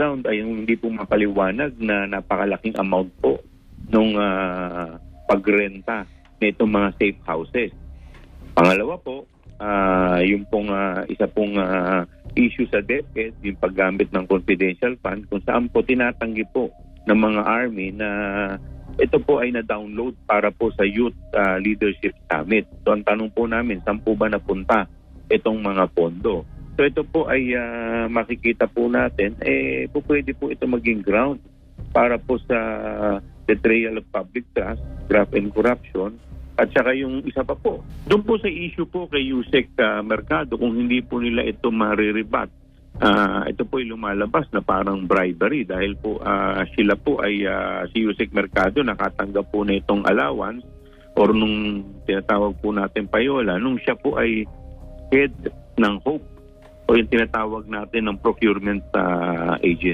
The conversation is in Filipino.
background ay yung hindi po mapaliwanag na napakalaking amount po nung pagrenta nitong mga safe houses. Pangalawa po, yung pong isa pong issue sa DepEd, yung paggamit ng confidential fund, kung saan po tinatanggi po ng mga army na ito po ay na-download para po sa Youth Leadership Summit. So ang tanong po namin, saan po ba napunta itong mga pondo? So ito po ay makikita po natin, po pwede po ito maging ground para po sa betrayal of public trust, graft and corruption, at saka yung isa pa po. Doon po sa issue po kay Yusek Mercado, kung hindi po nila ito mariribat, ito po ay lumalabas na parang bribery dahil po sila po ay si Yusek Mercado nakatanggap po na itong allowance or nung tinatawag po natin payola, nung siya po ay head ng HOPE o yung tinatawag natin ng procurement agency.